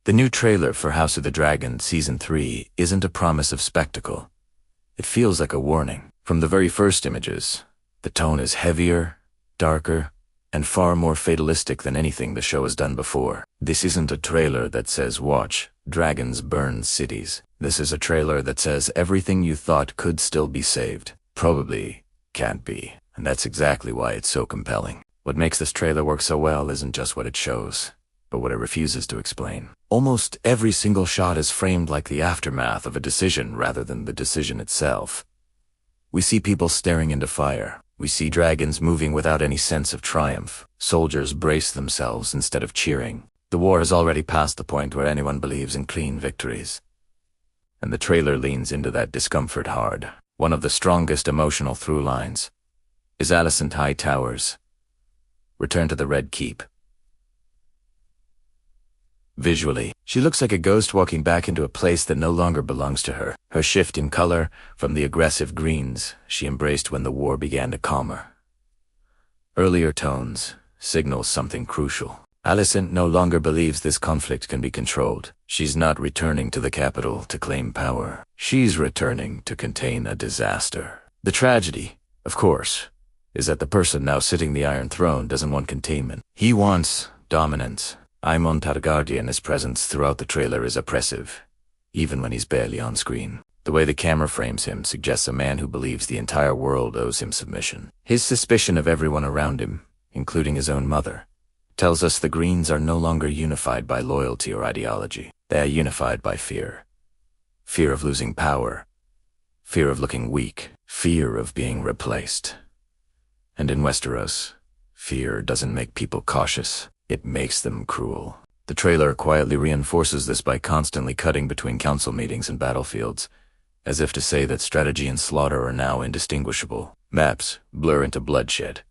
The new trailer for House of the Dragon Season 3 isn't a promise of spectacle. It feels like a warning. From the very first images, the tone is heavier, darker, and far more fatalistic than anything the show has done before. This isn't a trailer that says, "Watch, dragons burn cities." This is a trailer that says everything you thought could still be saved probably can't be. And that's exactly why it's so compelling. What makes this trailer work so well isn't just what it shows, but what it refuses to explain. Almost every single shot is framed like the aftermath of a decision rather than the decision itself. We see people staring into fire. We see dragons moving without any sense of triumph. Soldiers brace themselves instead of cheering. The war has already passed the point where anyone believes in clean victories. And the trailer leans into that discomfort hard. One of the strongest emotional through lines is Alicent High Towers. Return to the Red Keep. Visually, she looks like a ghost walking back into a place that no longer belongs to her. Her shift in color from the aggressive greens she embraced when the war began to calm her. Earlier tones signal something crucial. Alicent no longer believes this conflict can be controlled. She's not returning to the capital to claim power. She's returning to contain a disaster. The tragedy, of course, is that the person now sitting the Iron Throne doesn't want containment. He wants dominance. Aemond Targaryen's presence throughout the trailer is oppressive, even when he's barely on screen. The way the camera frames him suggests a man who believes the entire world owes him submission. His suspicion of everyone around him, including his own mother, tells us the Greens are no longer unified by loyalty or ideology. They are unified by fear. Fear of losing power. Fear of looking weak. Fear of being replaced. And in Westeros, fear doesn't make people cautious. It makes them cruel. The trailer quietly reinforces this by constantly cutting between council meetings and battlefields, as if to say that strategy and slaughter are now indistinguishable. Maps blur into bloodshed.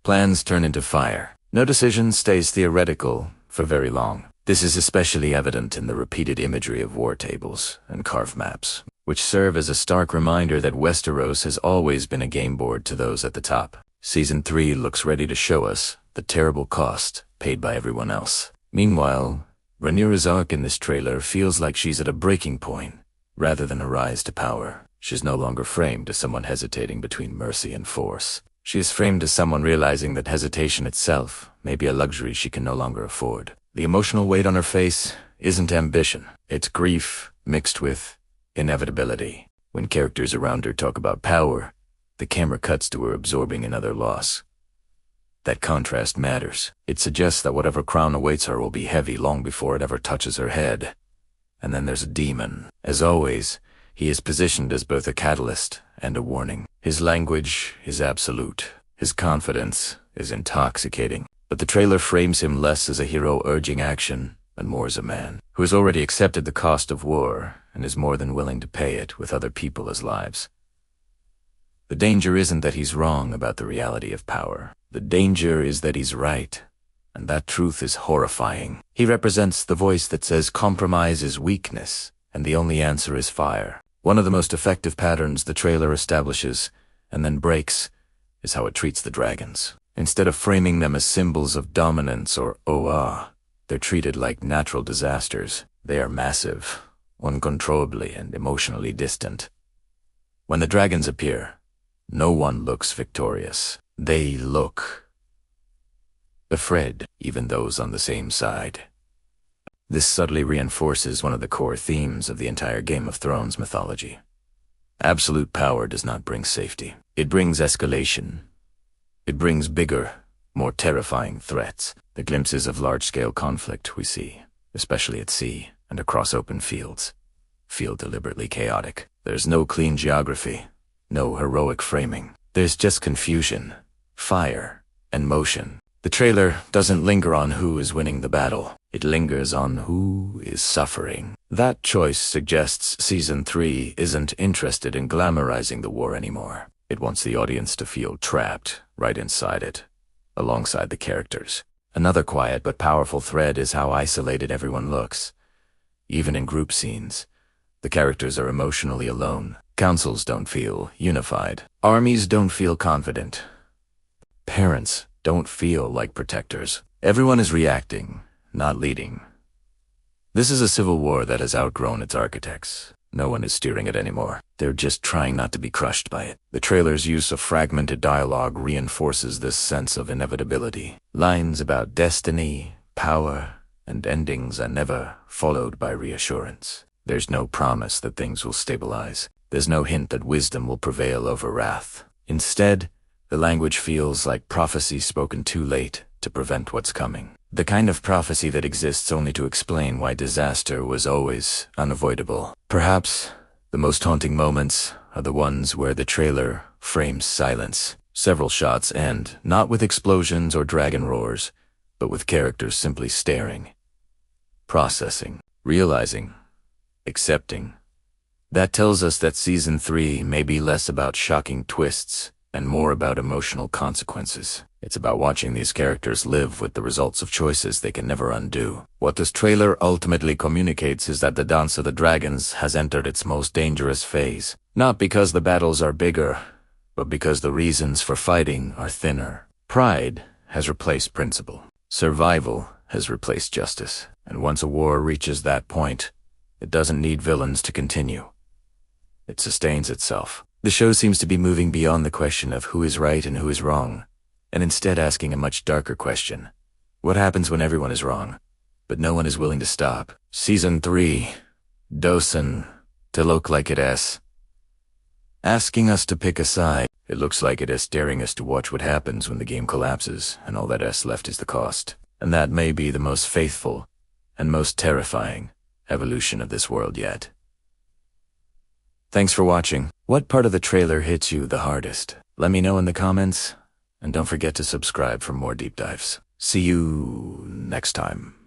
Plans turn into fire. No decision stays theoretical for very long. This is especially evident in the repeated imagery of war tables and carved maps, which serve as a stark reminder that Westeros has always been a game board to those at the top. Season 3 looks ready to show us the terrible cost paid by everyone else. Meanwhile, Rhaenyra's arc in this trailer feels like she's at a breaking point, rather than a rise to power. She's no longer framed as someone hesitating between mercy and force. She is framed as someone realizing that hesitation itself may be a luxury she can no longer afford. The emotional weight on her face isn't ambition. It's grief mixed with inevitability. When characters around her talk about power, the camera cuts to her absorbing another loss. That contrast matters. It suggests that whatever crown awaits her will be heavy long before it ever touches her head. And then there's a demon. As always, he is positioned as both a catalyst and a warning. His language is absolute. His confidence is intoxicating. But the trailer frames him less as a hero urging action and more as a man who has already accepted the cost of war and is more than willing to pay it with other people as lives. The danger isn't that he's wrong about the reality of power. The danger is that he's right, and that truth is horrifying. He represents the voice that says compromise is weakness, and the only answer is fire. One of the most effective patterns the trailer establishes, and then breaks, is how it treats the dragons. Instead of framing them as symbols of dominance or they're treated like natural disasters. They are massive, uncontrollably and emotionally distant. When the dragons appear, no one looks victorious. They look afraid, even those on the same side. This subtly reinforces one of the core themes of the entire Game of Thrones mythology. Absolute power does not bring safety. It brings escalation. It brings bigger, more terrifying threats. The glimpses of large-scale conflict we see, especially at sea and across open fields, feel deliberately chaotic. There's no clean geography, no heroic framing. There's just confusion, fire, and motion. The trailer doesn't linger on who is winning the battle. It lingers on who is suffering. That choice suggests Season 3 isn't interested in glamorizing the war anymore. It wants the audience to feel trapped right inside it, alongside the characters. Another quiet but powerful thread is how isolated everyone looks. Even in group scenes, the characters are emotionally alone. Councils don't feel unified. Armies don't feel confident. Parents don't feel like protectors. Everyone is reacting, not leading. This is a civil war that has outgrown its architects. No one is steering it anymore. They're just trying not to be crushed by it. The trailer's use of fragmented dialogue reinforces this sense of inevitability. Lines about destiny, power, and endings are never followed by reassurance. There's no promise that things will stabilize. There's no hint that wisdom will prevail over wrath. Instead, the language feels like prophecy spoken too late to prevent what's coming. The kind of prophecy that exists only to explain why disaster was always unavoidable. Perhaps the most haunting moments are the ones where the trailer frames silence. Several shots end, not with explosions or dragon roars, but with characters simply staring, processing, realizing, accepting. That tells us that Season 3 may be less about shocking twists and more about emotional consequences. It's about watching these characters live with the results of choices they can never undo. What this trailer ultimately communicates is that the Dance of the Dragons has entered its most dangerous phase. Not because the battles are bigger, but because the reasons for fighting are thinner. Pride has replaced principle. Survival has replaced justice. And once a war reaches that point, it doesn't need villains to continue. It sustains itself. The show seems to be moving beyond the question of who is right and who is wrong, and instead asking a much darker question. What happens when everyone is wrong, but no one is willing to stop? Season 3, Dosen, to look like it is. Asking us to pick a side. It looks like it is daring us to watch what happens when the game collapses and all that is left is the cost. And that may be the most faithful and most terrifying evolution of this world yet. Thanks for watching. What part of the trailer hits you the hardest? Let me know in the comments, and don't forget to subscribe for more deep dives. See you next time.